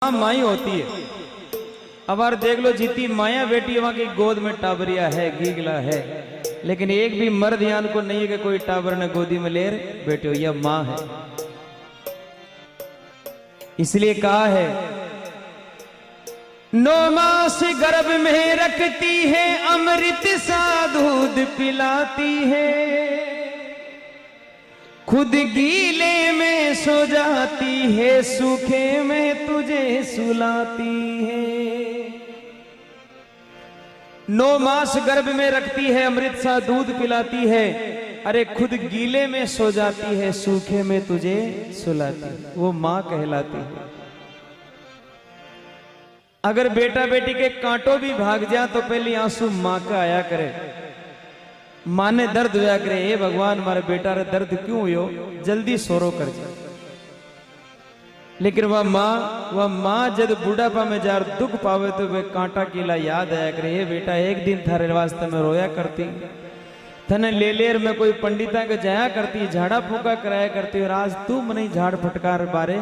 माँ माई होती है। अब यार देख लो जितनी माया बेटी वहां की गोद में टाबरिया है, गीगला है, लेकिन एक भी मर्द यान को नहीं है कि कोई टाबर ने गोदी में ले बेटे हो, यह माँ है। इसलिए कहा है 9 मास गर्भ में रखती है, अमृत सा दूध पिलाती है, खुद गीले में सो जाती है, सूखे में तुझे सुलाती है। 9 मास गर्भ में रखती है, अमृत सा दूध पिलाती है, अरे खुद गीले में सो जाती है, सूखे में तुझे सुलाती है, वो मां कहलाती है। अगर बेटा बेटी के कांटों भी भाग जाए तो पहले आंसू मां का आया करे, मां ने दर्द होया करे, हे भगवान हमारे बेटा रे दर्द क्यों हुयो, जल्दी सोरो कर जा। लेकिन वह मां जब बुढ़ापा में जार दुख पावे तो वह कांटा कीला याद आया करे, हे बेटा एक दिन थारे वास्ते में रोया करती, थने ले लेर में कोई पंडिता के जाया करती, झाड़ा फूका कराया करती, और आज तू मने झाड़ फटकार बारे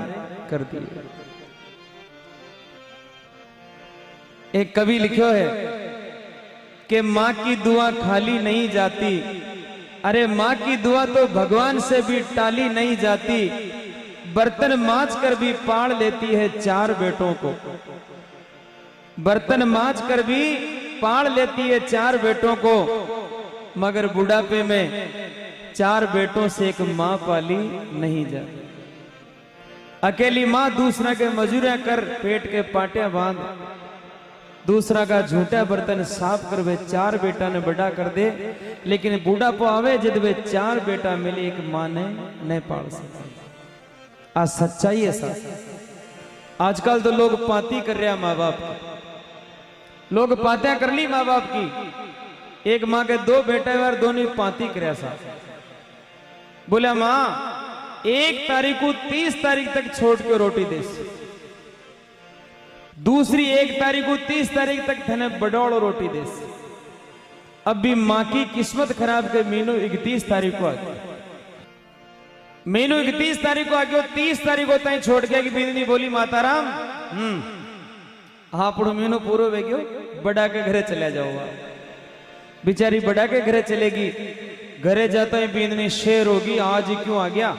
करती। एक कवि लिखो है कि मां की दुआ खाली नहीं जाती, अरे मां की दुआ तो भगवान से भी टाली नहीं जाती, बर्तन मांज कर भी पाड़ लेती है 4 बेटों को, बर्तन मांज कर भी पाड़ लेती है 4 बेटों को, मगर बुढ़ापे में 4 बेटों से एक मां पाली नहीं जाती। अकेली मां दूसरा के मजूरियां कर पेट के पाटियां बांध, दूसरा का झूठा बर्तन साफ कर वे 4 बेटा ने बड़ा कर दे, लेकिन बुढ़ापा आवे जब वे 4 बेटा मिले एक मां ने नहीं पाल सकती। आज सच्चाई है साथ। आजकल तो लोग पाती कर रहे हैं माँ बाप की, लोग पातियां कर ली माँ बाप की, एक माँ के 2 बेटे और दोनों पाती कर साथ। बोला माँ 1 तारीख को 30 तारीख तक छोड़ के रोटी दे, दूसरी 1 तारीख को 30 तारीख तक थने बडौड़ रोटी दे। अब भी माँ की किस्मत खराब के मीनू 31 तारीख को आ गया, मीनू 31 तारीख को आ गया, 30 तारीख को तय छोड़ के बींदनी बोली माताराम हाँ पढ़ो मीनू पूरो वे गयो, बड़ा के घरे चले जाओ। बेचारी बड़ा के घरे चलेगी, घरे जाता ही बींदनी शेर होगी, आज क्यों आ गया,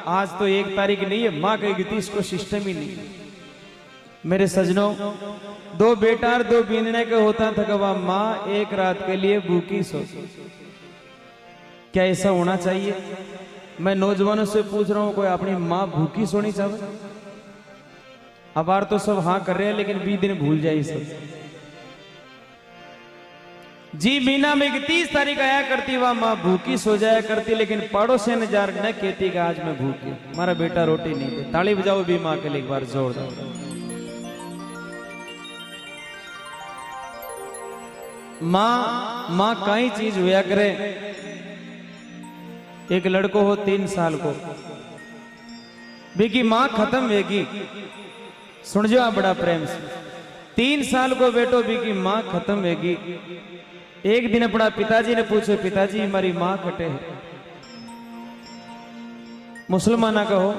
आज तो 1 तारीख नहीं है, माँ के 31 को सिस्टम ही नहीं। मेरे सजनों 2 बेटा और 2 बींदने के होता था कि वह माँ 1 रात के लिए भूखी सो। क्या ऐसा होना चाहिए? मैं नौजवानों से पूछ रहा हूं कोई अपनी माँ भूखी सोनी चाहे? अब बार तो सब हाँ कर रहे हैं, लेकिन 20 दिन भूल जाए सब। जी मीना में 31 तारीख आया करती, वह माँ भूखी सो जाया करती, लेकिन पड़ोसी ने जार न कहती कि आज मैं भूखी, हमारा बेटा रोटी नहीं दे। ताली बजाओ भी माँ के लिए एक बार जोरदार। माँ कई चीज हुआ करे। एक लड़को हो 3 साल को, बिकी मां खत्म वेगी, सुन जो बड़ा प्रेम से, 3 साल को बेटो बिकी मां खत्म वेगी। एक दिन अपना पिताजी ने पूछो, पिताजी हमारी मां कटे है? मुसलमाना कहो।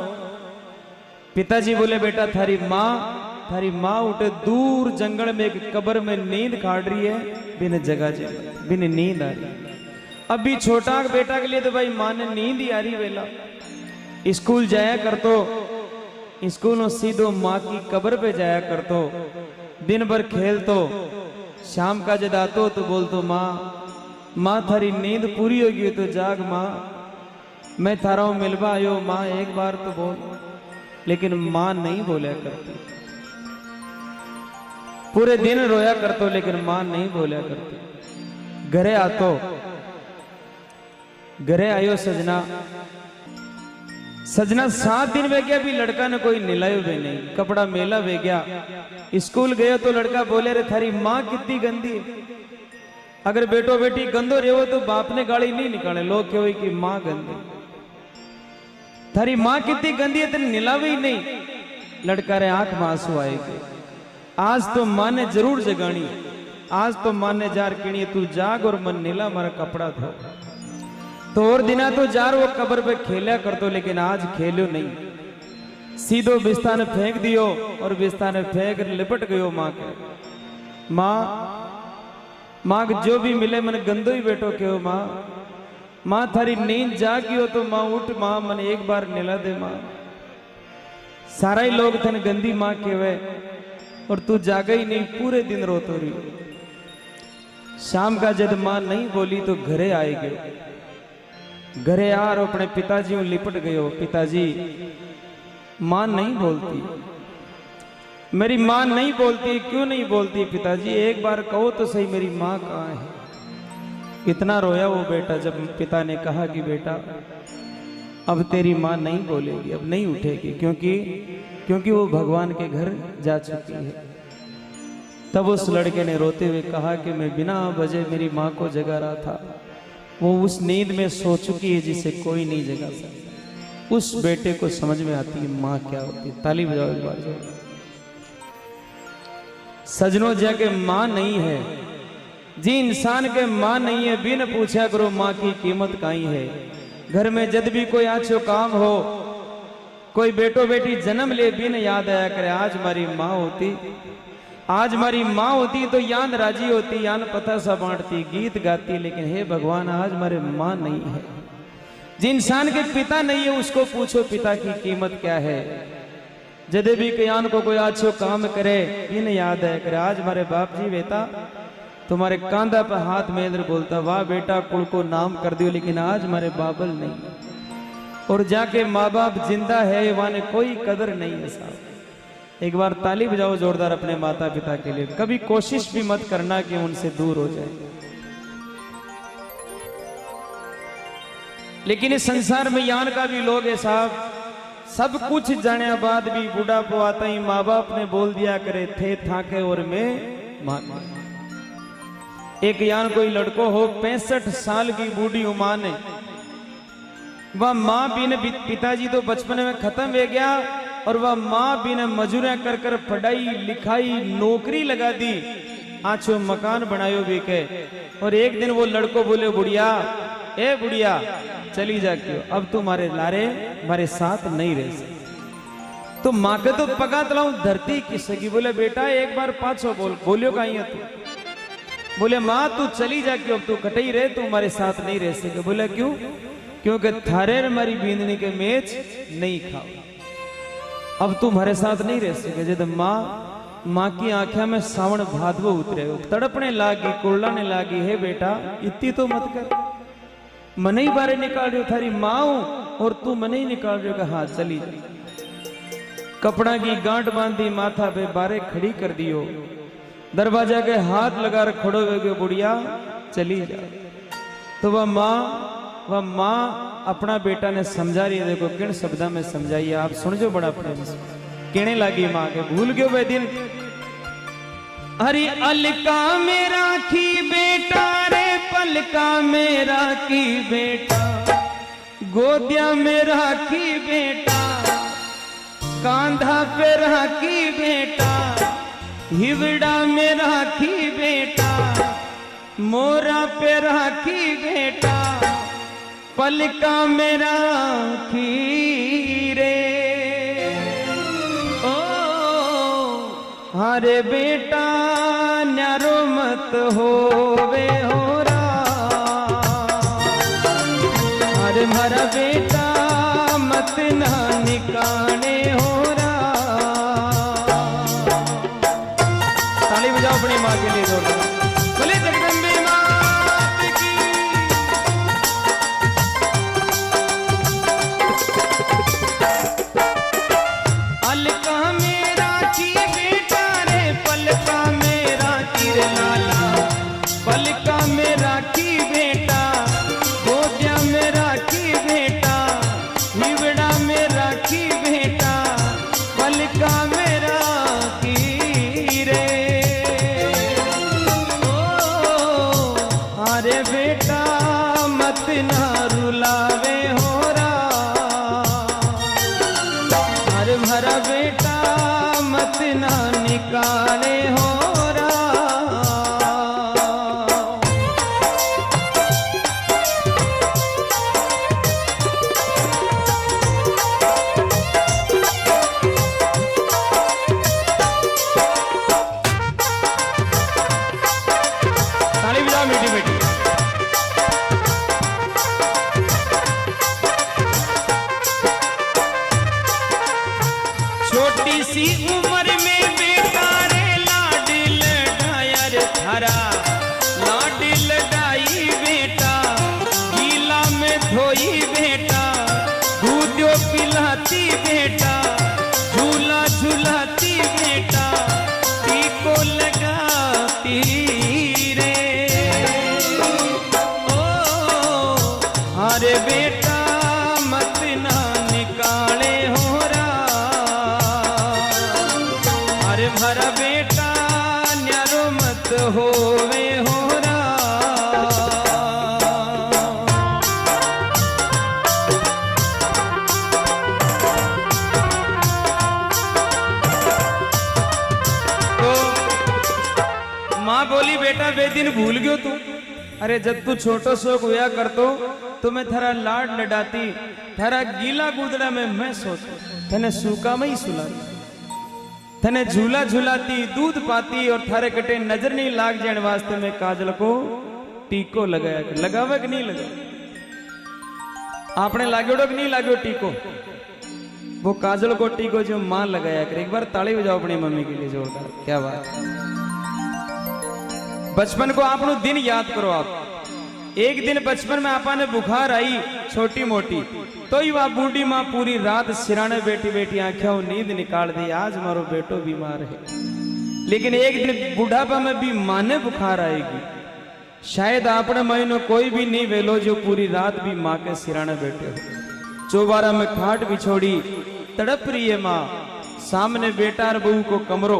पिताजी बोले बेटा थारी मां उठे दूर जंगल में एक कब्र में नींद काट रही है, बिन जगह बिन नींद आ रही। अभी छोटा बेटा के लिए तो भाई मां ने नींद ही आ रही वेला, स्कूल जाया कर तो स्कूल में सीधो माँ की कब्र पे जाया कर तो, दिन भर खेल तो, शाम का जब आतो तो बोल तो माँ थारी नींद पूरी होगी तो जाग माँ, मैं थारा मिलवा आयो माँ एक बार तो बोल। लेकिन माँ नहीं बोला करती, पूरे दिन रोया करतो, लेकिन माँ नहीं बोला करती। घरे आतो, घरे आयो सजना 7 दिन वे गया, भी लड़का ने कोई निलायो भी नहीं, कपड़ा मेला वे गया। स्कूल गए तो लड़का बोले रे थारी माँ कितनी गंदी है। अगर बेटो बेटी गंदो रहो तो बाप ने गाली नहीं निकाले, लोग कहे कि माँ गंदी, थारी माँ कितनी गंदी है, तेने निलावे ही नहीं। लड़का रे आंख में आंसू आएगी, आज तो माँ ने जरूर जगानी, आज तो माँ ने जार किणी, तू जाग और मन नीला मारा कपड़ा धो। तो और दिना तो जार वो कब्र पे खेला कर तो, लेकिन आज खेलो नहीं। सीधो बिस्ता ने फेंक दियो और बिस्ता ने फेंक लिपट गयो माँ के। माँ माँ जो भी मिले मन गंदो ही बेटो क्यों माँ। माँ थारी नींद जागी हो तो माँ उठ माँ मन एक बार निला दे माँ। सारा ही लोग थन गंदी माँ केवे और तू जागा ही नहीं, पूरे दिन रोतो रही। शाम का जब माँ नहीं बोली तो घरे आए गए। घरे आ और अपने पिताजी में लिपट गयो। पिताजी माँ नहीं बोलती, मेरी माँ नहीं बोलती, क्यों नहीं बोलती पिताजी, एक बार कहो तो सही मेरी माँ कहाँ है। इतना रोया वो बेटा जब पिता ने कहा कि बेटा अब तेरी माँ नहीं बोलेगी, अब नहीं उठेगी, क्योंकि वो भगवान के घर जा चुकी है। तब उस लड़के ने रोते हुए कहा कि मैं बिना वजह मेरी माँ को जगा रहा था, वो उस नींद में सो चुकी है जिसे कोई नहीं जगा सकता। उस बेटे को समझ में आती है माँ क्या होती है। ताली बजाओ एक बार। सजनों जाके माँ नहीं है, जी इंसान के माँ नहीं है, बिन पूछा करो माँ की कीमत काई है। घर में जब भी कोई आछो काम हो, कोई बेटो बेटी जन्म ले, बिन याद आया करे आज हमारी माँ होती, आज हमारी माँ होती तो यान राजी होती, यान पता सा बांटती, गीत गाती। लेकिन हे भगवान आज हमारे माँ नहीं है। जिन इंसान के पिता नहीं है उसको पूछो पिता की कीमत क्या है। जदे भी कयान को कोई अच्छो काम करे, बिन याद है करे आज हमारे बाप जी बेटा तुम्हारे कांधा पर हाथ में इधर बोलता वाह बेटा कुल को नाम कर दियो, लेकिन आज हमारे बाबल नहीं। और जाके माँ बाप जिंदा है वाने कोई कदर नहीं है साहब। एक बार ताली बजाओ जोरदार अपने माता पिता के लिए। कभी कोशिश भी मत करना कि उनसे दूर हो जाए। लेकिन इस संसार में यान का भी लोग है साहब, सब कुछ जाने बाद भी बुढ़ापो आता ही माँ बाप ने बोल दिया करे थे थाके और मैं मान। एक यान कोई लड़को हो 65 साल की बूढ़ी उमा ने, वह माँ बिन पिताजी तो बचपन में खत्म हो गया और वह माँ बिन मजूरियां कर कर पढ़ाई लिखाई नौकरी लगा दी, आछो मकान बनायो भी के। और एक दिन वो लड़को बोले बुढ़िया ए बुढ़िया चली जा क्यों, अब तुम्हारे लारे हमारे साथ नहीं रह सकती। तो माँ के तो पगा तलाऊ धरती किसकी। बोले बेटा एक बार पाछो बोलियो कहीं है तू। बोले माँ तू चली जा क्यों, अब तू कटई रहे, तू हमारे साथ नहीं रह सके। बोले क्यों, क्योंकि थारे हमारी बींदनी के मेच नहीं खाओ, अब तू हमारे साथ नहीं रह सके। जब माँ की आंखें में सावन भादवो उतरे, तड़पने लागी कुरलाने लागी, हे बेटा इतनी तो मत कर, मन ही बारे निकाल रहे हो, थारी माँ हूं और तू मन ही निकाल रहे हो। हाँ चली जा। कपड़ा की गांठ बांधी माथा पे बारे खड़ी कर दियो, दरवाजा के हाथ लगा कर खड़ो हो गए बुढ़िया चली जा। तो वह माँ अपना बेटा ने समझा रही है। देखो किन शब्दा में समझाइए आप सुन जो बड़ा प्रेम से। कहने लगी माँ के भूल गए वे दिन, अरे अलका में राखी बेटा रे पलका में राखी बेटा, गोदिया में राखी बेटा, कांधा पे राखी बेटा, हिवड़ा में राखी बेटा, मोरा पे राखी बेटा, पलका में राखी रे। ओ हरे बेटा न्यारो मत होवे होरा, हरे हमारा बेटा मत ना निकाने होरा। ताली बजाओ अपनी माँ के लिए जोरदार। बोले जगदम्बे मात की। अलका मेरा की बेटा रे पलका मेरा की रे लाला, पलका मेरा की बेटा, गोदिया मेरा की बेटा, हिवड़ा मेरा की बेटा, पलका मेरा की रे। अरे बेटा मत ना रुलावे होरा, अरे भरा बेटा मत ना निकाले होरा। अरे मारा बेटा न्यारो मत होवे होरा। तो माँ बोली बेटा वे दिन भूल गयो तू। अरे जब तू छोटो शोक हुआ करतो तो मैं थारा लाड लडाती, थारा गीला गुदड़ा में मैं सोती, थने सूखा में ही सुलाती, थने झूला झूलाती, दूध पाती और थारे कटे नजर नहीं लाग जाने वास्ते मैं काजल को टीको लगाया। लगावे कि नहीं लगा? आपने लागोड़ो कि नहीं लागो टीको? वो काजल को टीको जो मां लगाया कर। एक बार ताली बजाओ अपनी मम्मी के लिए जोरदार। क्या बात। बचपन को आप दिन याद करो। आप एक दिन बचपन में आपने बुखार आई छोटी मोटी, तो ही वह बूढ़ी माँ पूरी रात सिराने बैठी बैठी आंखें नींद निकाल दी, आज मारो बेटो बीमार है। लेकिन एक दिन बुढ़ापा में भी माँ ने बुखार आएगी। शायद आपने महीनों कोई भी नहीं वेलो जो पूरी रात भी माँ के सिराने बैठे हो। चौबारा में खाट बिछोड़ी तड़प रही है माँ, सामने बेटा और बहू को कमरो,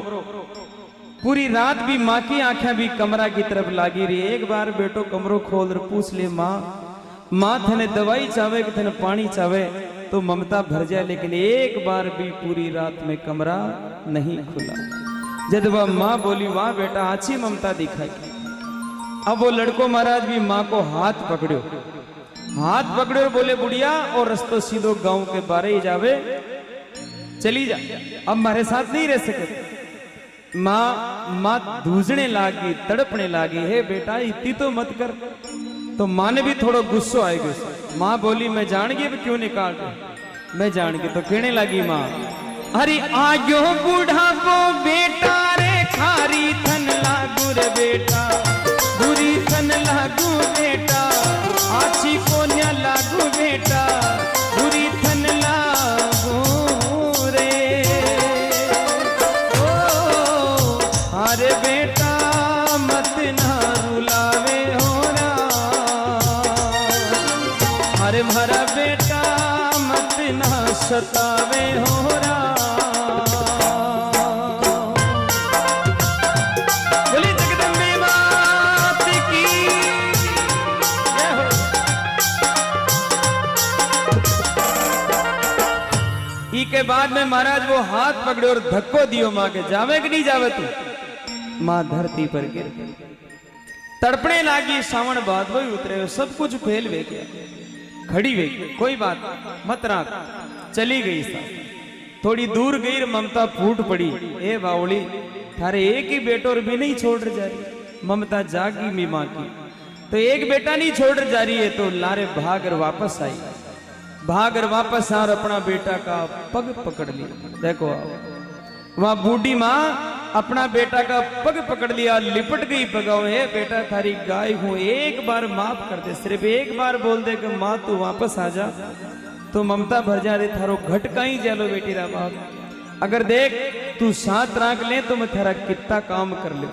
पूरी रात भी माँ की आंखें भी कमरा की तरफ लागी रही। एक बार बेटो कमरो खोल कर पूछ ले माँ थने दवाई चावे कि थने पानी चावे, तो ममता भर जाए। लेकिन एक बार भी पूरी रात में कमरा नहीं खुला। जब वह माँ बोली वाह बेटा अच्छी ममता दिखाई। अब वो लड़को महाराज भी माँ को हाथ पकड़ो और बोले बुढ़िया और रस्तो सीधो गांव के बारे ही जावे, चली जा, अब हमारे साथ नहीं रह सके। माँ धूजने लागी, तड़पने लागी, है बेटा इतनी तो मत कर। तो माँ ने भी थोड़ा गुस्सो आएगा। माँ बोली मैं जान गई अब क्यों निकाल रही, मैं जान गई। तो कहने लगी माँ अरे आयो बूढ़ा वो बेटा रे खारी थन लागू रे बेटा, बुरी थन लागू बेटा, आछी को न्या लागू बेटा, बुरी थन लागू रे। अरे बेटा मत ना रुलावे होरा, अरे मारा बेटा मत ना सतावे होरा। बोली जगदम्बे मात की जय हो। ई के बाद में महाराज वो हाथ पकड़े और धक्को दियो माँ के, जावे कि नहीं जावे तू? माँ धरती पर गिर तड़पने लागी। सावन बाद वही उतरे, सब कुछ फेल वे गया, खड़ी वे गई, कोई बात मत राख, चली गई। थोड़ी दूर गई, ममता फूट पड़ी। ए बावली थारे एक ही बेटो और भी नहीं छोड़ जा रही। ममता जागी मी माँ की, तो एक बेटा नहीं छोड़ जा रही है, तो लारे भागर वापस आई, भागर वापस आ अपना बेटा का पग पकड़ लिया। देखो वहां बूढ़ी माँ अपना बेटा का पग पकड़ लिया, लिपट गई पगाओ। है बेटा थारी गाय हूं, एक बार माफ कर दे, सिर्फ एक बार बोल दे कि माँ तू वापस आ जा, तो ममता भर जा रही। थारो घटका ही जालो बेटी रा बाप, अगर देख तू साथ राख ले तो मैं थारा कितना काम कर ले।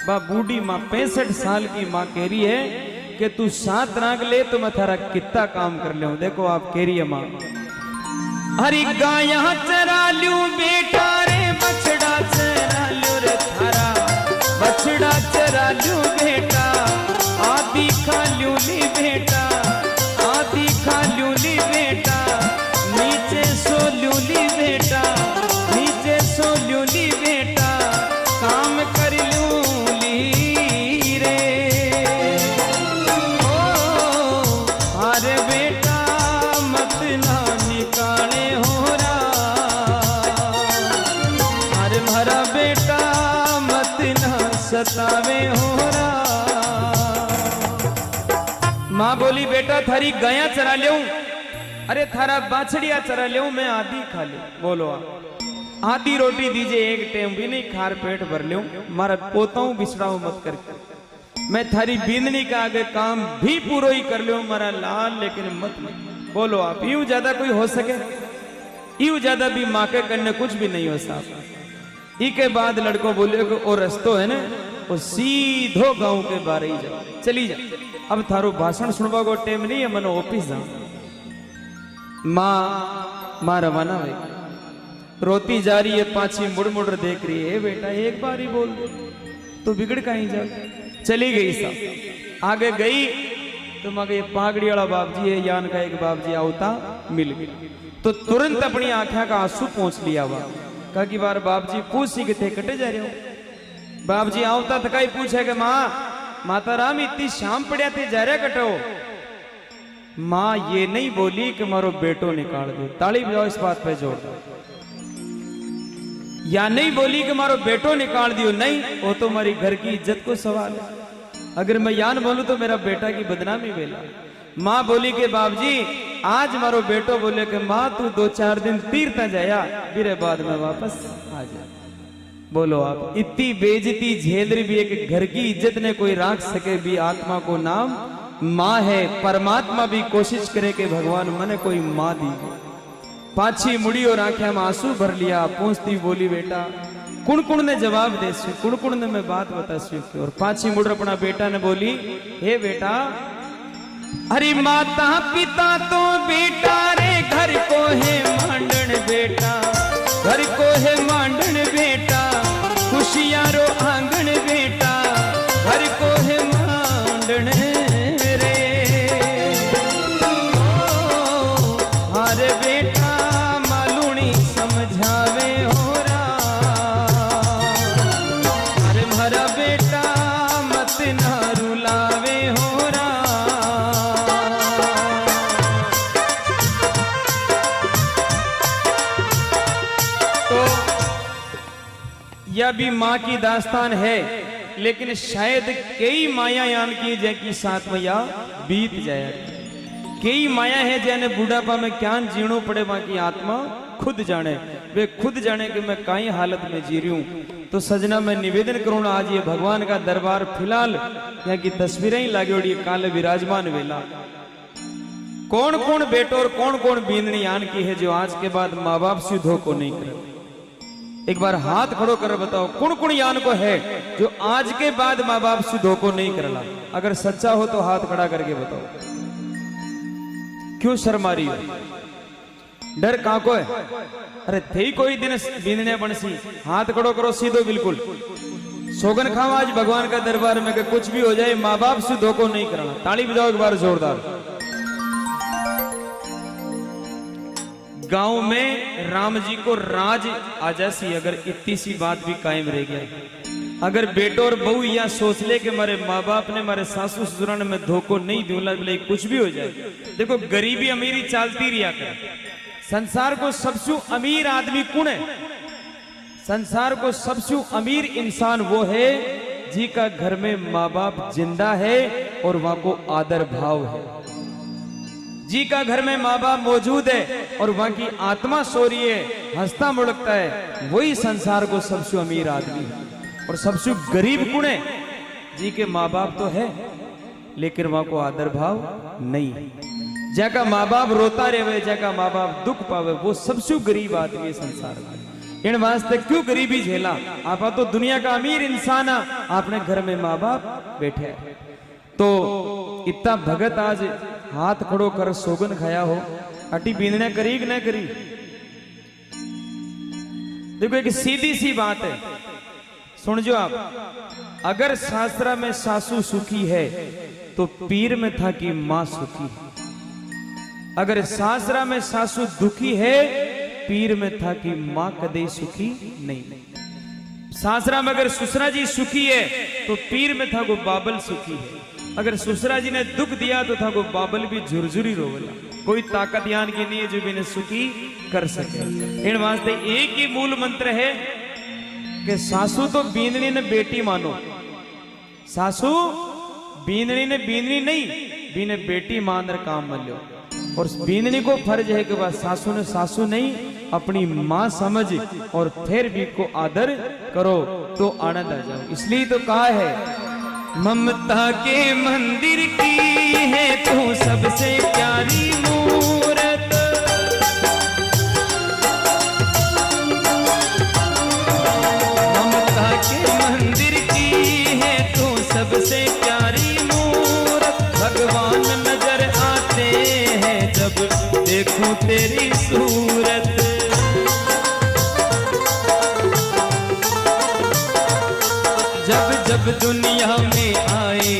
बा बूढ़ी माँ 65 साल की माँ कह रही है कि तू साथ राख ले तो मैं थारा कितना काम कर ले। देखो आप कह रही है माँ, हरी गाया चरा लू बेटा रे, बछड़ा चरा लू रे थारा, बछड़ा चरा लू बेटा, आदि खा लू ली बेटा, आदि खा लू ली बेटा, नीचे सो लू ली बेटा, नीचे सो लू ली बेटा, काम कर लू ली रे। ओ अरे बेटा मत ना निकाले होरा, अरे मारा बेटा मत ना सतावे होरा। माँ बोली बेटा थारी गाया चरा ले, अरे थारा बाछड़िया चरा ले, मैं आधी खा ले। बोलो आधी रोटी दीजिए, एक टाइम भी नहीं, खार पेट भर ले, मारा पोताऊं बिछड़ाऊं मत करके, मैं थारी बिंदनी का आगे काम भी पूरा ही कर ले मारा लाल, लेकिन मत। बोलो आप यूं ज्यादा कोई हो सके? यूं ज्यादा भी माँ के करने कुछ भी नहीं हो साहब। ई के बाद लड़कों बोले वो रस्तो है ना, वो सीधो गांव के बारे ही जाओ, चली जा। अब थारो भाषण सुनवा को टाइम नहीं है, मनो ऑफिस जाओ। माँ रवाना हुई। रोती जा रही है, पाछी मुड़ मुड़ देख रही है। बेटा एक बार ही बोल दो तो बिगड़ कहीं जा। चली गई साहब, आगे गई तो मगर ये पागड़ी वाला बाप जी है, यान का एक बाप जी आवता मिल गया तो तुरंत अपनी आंखों का आंसू पहुंच लिया। हुआ कहा कि बार बाप जी पूछ सी कितने कटे जा रहे हो। बाप जी आवता थका ही पूछे कि माँ माता राम इतनी शाम पड़िया थे जा रहे कटो। माँ ये नहीं बोली कि मारो बेटो निकाल दो, ताली बजाओ इस बात पे जोर दो। या नहीं बोली कि मारो बेटो निकाल दियो, नहीं वो तो हमारी घर की इज्जत को सवाल है। अगर मैं यान बोलूं तो मेरा बेटा की बदनामी वेला। माँ बोली कि बाप जी आज मारो बेटो बोले कि माँ तू 2-4 दिन तीर्थ जाया, फिर बाद में वापस आ जा। बोलो आप इतनी बेइज्जती झेल रही भी एक घर की इज्जत ने कोई राख सके भी आत्मा को नाम माँ है। परमात्मा भी कोशिश करे कि भगवान मने कोई माँ दी। पाछी मुड़ी और आंखें में आंसू भर लिया, पूछती बोली बेटा कुण ने जवाब दे कुण ने मैं बात बता सी। और पाछी मुड़ अपना बेटा ने बोली हे बेटा अरे माता पिता तो बेटा रे घर को है मांडन बेटा, घर को है मांडन बेटा, खुशियां रो आंगन बेटा, घर को है मांडन रे। अरे बेटा मालूनी समझावे हो रहा, अरे मारा बेटा मत ना रुलावे हो रहा। तो यह भी माँ की दास्तान है, लेकिन शायद कई माया यान की जय की साथ में या बीत जाए। कई माया है जैने बुढ़ापा में क्या जीणो पड़े, वहां की आत्मा खुद जाने, वे खुद जाने कि मैं कई हालत में जी रही हूं। तो सजना मैं निवेदन करूँ आज ये भगवान का दरबार फिलहाल यहाँ की तस्वीरें ही लागे और काले विराजमान वेला। कौन कौन बेटो और कौन कौन बींदनी यान की है जो आज के बाद माँ बाप से धोखो नहीं करे। एक बार हाथ खड़ो कर बताओ कौन कौन यान को है जो आज के बाद माँ बाप से धोखो नहीं करला। अगर सच्चा हो तो हाथ खड़ा करके बताओ। क्यों शर्मा रही हो, डर कहां को है? अरे थे कोई दिन बींदने बनसी, हाथ खड़ो करो सीधो बिल्कुल। सोगन खाओ आज भगवान का दरबार में कि कुछ भी हो जाए माँ बाप से धोखो नहीं करना। ताली बजाओ एक बार जोरदार। गांव में राम जी को राज आ जैसी अगर इतनी सी बात भी कायम रह गया। अगर बेटो और बहू या सोच ले कि मारे माँ बाप ने मारे सासू ससुराल में धोखो नहीं दूंगा, बोले कुछ भी हो जाए। देखो गरीबी अमीरी चलती रिया कर। संसार को सबसे अमीर आदमी कौन है? संसार को सबसे अमीर इंसान वो है जी का घर में माँ बाप जिंदा है और वहां को आदर भाव है, जी का घर में माँ बाप मौजूद है और वहां की आत्मा सो रही है, हंसता मुड़कता है, वही संसार को सबसे अमीर आदमी है। और सबसे गरीब कौन है? जी के माँ बाप तो है लेकिन वहां को आदर भाव नहीं है। जैका माँ बाप रोता रहे, जैका माँ बाप दुख पावे, वो सबसे गरीब आदमी है संसार में। इन वास्ते क्यों गरीबी झेला? आप तो दुनिया का अमीर इंसान है, आपने घर में माँ बाप बैठे है। तो इतना भगत आज हाथ खड़ो कर सोगन खाया हो, अटी बींदने करी कि न करी? देखो एक सीधी सी बात है, सुन जो आप। अगर शास्त्रा में सासू सुखी है तो पीर में था कि मां सुखी है। अगर शास्त्रा में सासू दुखी है, पीर में था कि मां कदे सुखी नहीं। शास्त्रा में अगर ससुरा जी सुखी है तो पीर में था को बाबल सुखी है। अगर ससुरा जी ने दुख दिया तो था को बाबल भी झुरझुरी रोवला। कोई ताकत यान की नहीं है जो भी इन्हें सुखी कर सके। इन वास्ते एक ही मूल मंत्र है कि सासू तो बींदनी ने बेटी मानो। सासू बींदनी ने बींदनी नहीं, बीने बेटी मान काम मान लो। और बींदनी को फर्ज है कि वह सासू ने सासू नहीं अपनी मां समझ और फिर भी को आदर करो तो आनंद आ जाओ। इसलिए तो कहा है ममता के मंदिर की है तू सबसे प्यारी मूरत। ममता के मंदिर की है तू सबसे प्यारी मूरत। भगवान नजर आते हैं जब देखूं तेरी सूरत। जब जब दुनिया में आए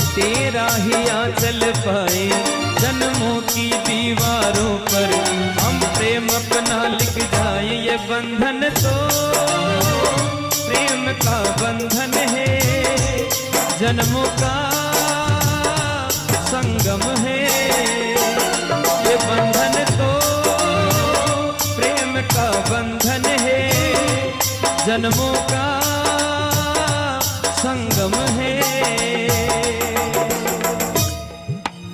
तेरा ही आंचल पाए, जन्मों की दीवारों पर हम प्रेम अपना लिख जाए। ये बंधन तो प्रेम का बंधन है, जन्मों का संगम है। ये बंधन तो प्रेम का बंधन है, जन्मों का संगम है।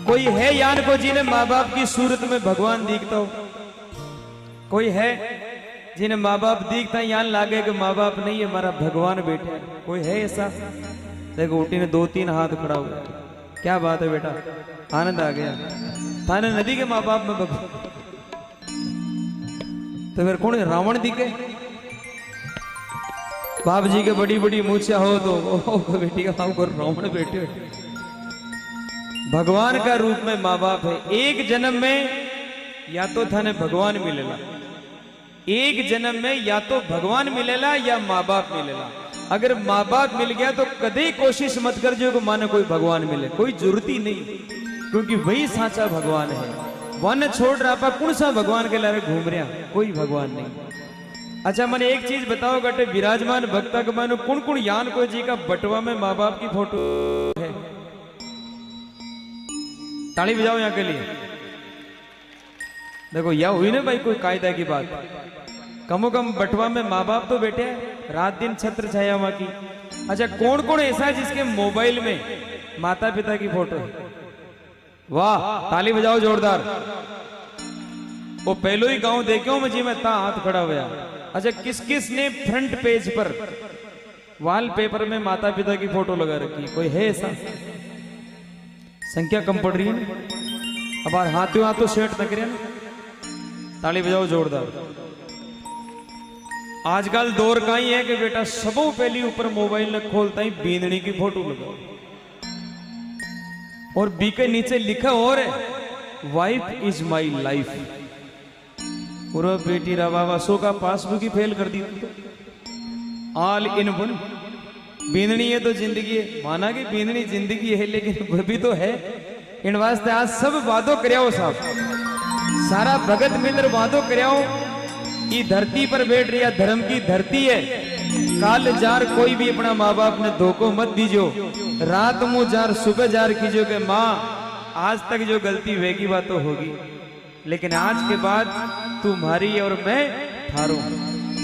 कोई है यान को जिन्हें माँ बाप की सूरत में भगवान दिखता हो? कोई है जिन्हें माँ बाप दिखता है यान लागे कि माँ बाप नहीं है, हमारा भगवान बैठा है? कोई है ऐसा? देखो ऊटी ने 2-3 हाथ खड़ा हुआ। क्या बात है बेटा, आनंद आ गया। थाने नदी के माँ बाप में भगवान तो फिर कौन? रावण दिखे? बाप जी के बड़ी बड़ी मूछा हो तो बेटी का बाप को रावण बैठे। भगवान का रूप में माँ बाप है। एक जन्म में या तो थाने भगवान मिलेला, एक जन्म में या तो भगवान मिलेला या माँ बाप मिलेला। अगर माँ बाप मिल गया तो कभी कोशिश मत कर जो माने कोई भगवान मिले, कोई जरूरत ही नहीं, क्योंकि वही साचा भगवान है। वन छोड़ रहा पा कौन सा भगवान के लारे घूम रहा, कोई भगवान नहीं। अच्छा मैंने एक चीज बताओ गटे, विराजमान भक्ता के मानो कौन कौन यान को जी का बटवा में माँ बाप की फोटो है? ताली बजाओ यहाँ के लिए। देखो यह हुई ना भाई कोई कायदा की बात, कमो कम बटवा में माँ बाप तो बैठे हैं, रात दिन छत्र छाया वहां की। अच्छा कौन कौन ऐसा है जिसके मोबाइल में माता पिता की फोटो है? वाह, ताली बजाओ जोरदार। वो पहलो ही गांव देखो मुझे मैं ता हाथ खड़ा हुआ। अच्छा किस किस ने फ्रंट पेज पर वॉलपेपर में माता पिता की फोटो लगा रखी? कोई है ऐसा? संख्या कम पड़ रही है ना, अब हाथों हाथों सेट न करें। ताली बजाओ जोरदार। आजकल दौर का ही है कि बेटा सबों पहली ऊपर मोबाइल न खोलता ही बींदनी की फोटो लगाओ, और बी के नीचे लिखा और है वाइफ इज माई लाइफ। पूरा बेटी रवा सो का पासबुक ही फेल कर दी तो ऑल इन वन। बींदनी है तो जिंदगी है, माना कि बींदनी जिंदगी है, लेकिन वह भी तो है। इन वास्ते आज सब वादों कराओ साहब, सारा भगत मित्र वादों कराओ। ये धरती पर बैठ रही है, धर्म की धरती है। काल जार कोई भी अपना माँ बाप ने धोखो मत दीजो। रात मुँह जार सुबह जार कीजो के माँ आज तक जो गलती वेगी बात तो होगी, लेकिन आज के बाद तुम्हारी और मैं ठारो।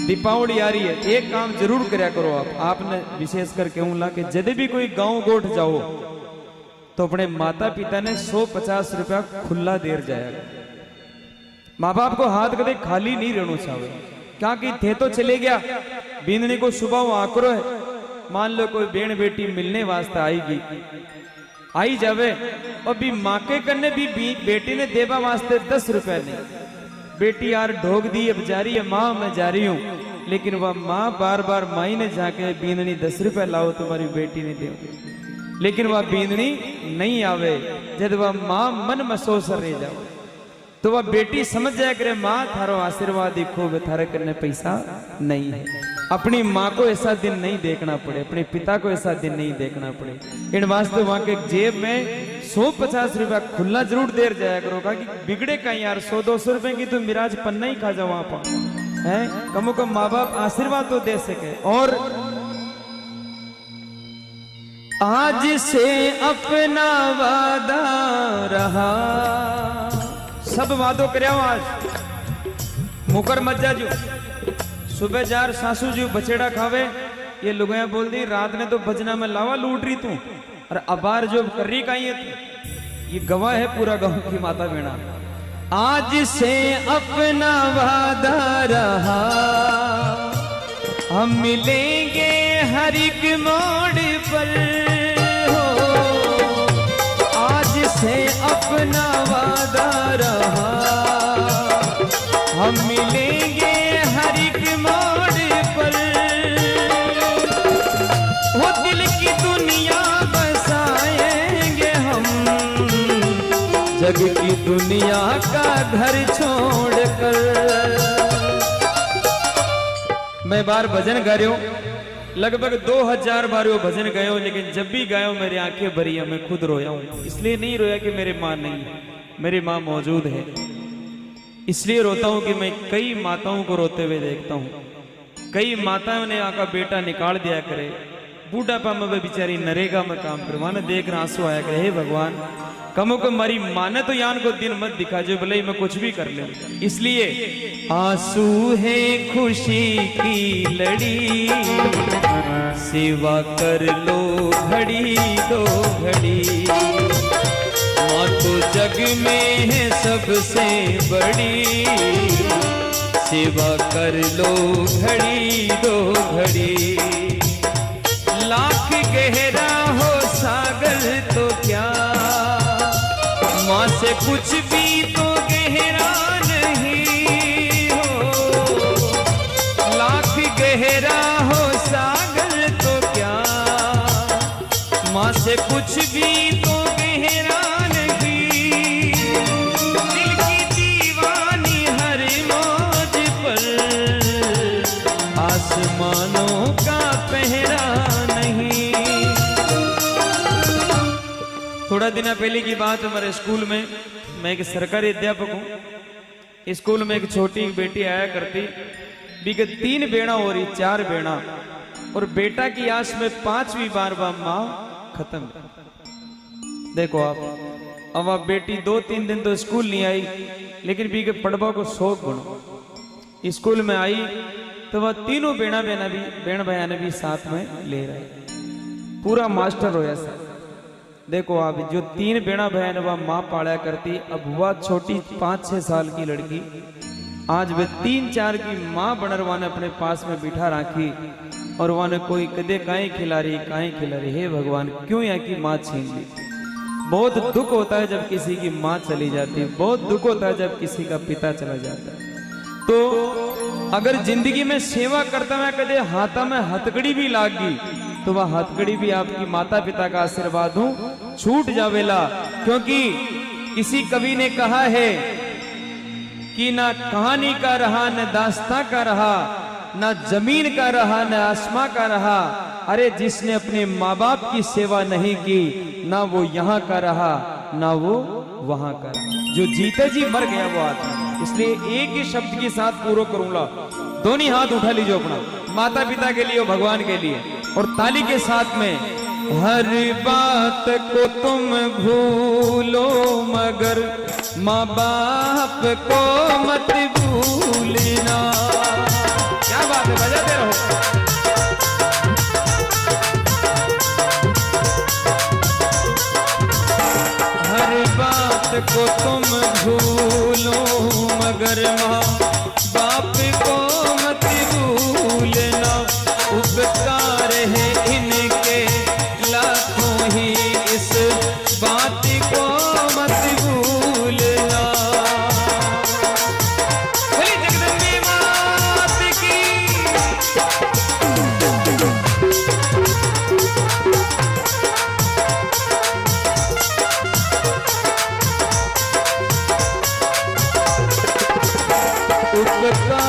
दीपावली आ रही है, एक काम जरूर करया करो आपने विशेष कर कहूं ला कि जब भी कोई गांव गोठ जाओ तो अपने माता पिता ने 150 रुपया खुला देर जाएगा। माँ बाप को हाथ कदे खाली नहीं रहना चाहिए, क्योंकि थे तो चले गया। बींदनी को सुबह आकरो है, मान लो कोई बेण बेटी मिलने वास्ते आएगी, आई जावे और भी माँ के कन्ने भी बेटी ने देवा वास्ते 10 रुपया नहीं। बेटी यार ढोक दी अब जा रही है, माँ मैं जा रही हूँ, लेकिन वह माँ बार बार माई ने जाके बींदनी 10 रुपया लाओ तुम्हारी बेटी ने दे, लेकिन वह बींदनी नहीं आवे। जब वह माँ मन मसोस रह जाओ तो वह बेटी समझ जाए करे माँ थारो आशीर्वाद देखो वे थारे करने पैसा नहीं है। अपनी माँ को ऐसा दिन नहीं देखना पड़े, अपने पिता को ऐसा दिन नहीं देखना पड़े। इन वास्ते वहां के जेब में 150 रुपया खुला जरूर देर जाया करो, कि बिगड़े कहीं यार 100-200 रुपए की तो मिराज पन्ना ही खा जाओ वहां पर है। कमो कम माँ बाप आशीर्वाद तो दे सके। और आज से अपना वादा रहा, सब वादों करो आज मुकर मत जाजू। सुबह जार सासू जी बछेड़ा खावे, ये लुगाया बोल दी रात ने तो भजना में लावा लूट रही तू, और अबार जो कर रही का ये गवाह है पूरा गांव की माता बेड़ा। आज से अपना वादा रहा, हम मिलेंगे हर एक मोड़ पर हो। आज से अपना वादा रहा, हम मिलेंगे हर एक मोड़ पर। वो दिल की दुनिया बसाएंगे हम, जग की दुनिया का घर छोड़कर। मैं बार भजन गा रहा हूं, लगभग 2000 बार वो भजन गायो, लेकिन जब भी गायो मेरी आंखें भरी है, मैं खुद रोया हूं। इसलिए नहीं रोया कि मेरी माँ नहीं है, मेरी माँ मौजूद है। इसलिए रोता हूं कि मैं कई माताओं को रोते हुए देखता हूं। कई माताओं ने आका बेटा निकाल दिया करे, बूढ़ापा में बेचारी नरेगा में काम करवाना, देख रहा आंसू आया करे, हे भगवान कमो को मरी माने तो यान को दिन मत दिखा जो, भले ही मैं कुछ भी कर ले। इसलिए आंसू है खुशी की लड़ी, सेवा कर लो घड़ी दो घड़ी, माँ तो जग में है सबसे बड़ी, सेवा कर लो घड़ी दो घड़ी। लाख गहरा हो सागर तो क्या, माँ से कुछ भी तो गहरा नहीं हो। लाख गहरा हो सागर तो क्या, माँ से कुछ भी तो गहरा नहीं। दिल की दीवानी हर मौज पर, आसमानों का पहरा नहीं। थोड़ा दिन पहले की बात, हमारे स्कूल में, मैं एक सरकारी अध्यापक हूँ, स्कूल में एक छोटी बेटी आया करती, बीके 3 बेड़ा हो रही 4 बेड़ा, और बेटा की आस में 5वीं बार माँ खत्म। देखो आप, अब आप बेटी 2-3 दिन तो स्कूल नहीं आई, लेकिन बीके पढ़वा को शौक गुण, स्कूल में आई तो वह तीनों बेण बयान भी साथ में ले रहे, पूरा मास्टर हो ऐसा। देखो आप, जो 3 बेड़ा बहन वह माँ पाला करती, अब वह छोटी 5-6 साल की लड़की आज वे 3-4 की माँ बनरवाने अपने पास में बिठा राखी, और वह ने कोई कदे काई खिला रही। हे भगवान क्यों यहाँ की माँ छीन ली। बहुत दुख होता है जब किसी की माँ चली जाती है, बहुत दुख होता है जब किसी का पिता चला जाता है। तो अगर जिंदगी में सेवा करता मैं कदे हाथा में हथकड़ी भी लागी, तो वह हथकड़ी भी आपकी माता पिता का आशीर्वाद हूं छूट जावेला। क्योंकि किसी कवि ने कहा है कि ना कहानी का रहा, न दास्तां का रहा, ना जमीन का रहा, न आसमां का रहा। अरे जिसने अपने माँ बाप की सेवा नहीं की, ना वो यहाँ का रहा, ना वो वहां का रहा। जो जीते जी मर गया वो आदमी। इसलिए एक ही शब्द के साथ पूरा करूंगा, दोनों हाथ उठा लीजिए अपना, माता पिता के लिए और भगवान के लिए, और ताली के साथ में। हर बात को तुम भूलो मगर माँ बाप को मत भूलना। क्या बात है, बजाते रहो। हर बात को तुम भूलो मगर माँ बाप को मत भूलना। उपकार है इनके लाखों ही, इस बात को मत भूलना। बोली जगदम्बे मात की। उपकार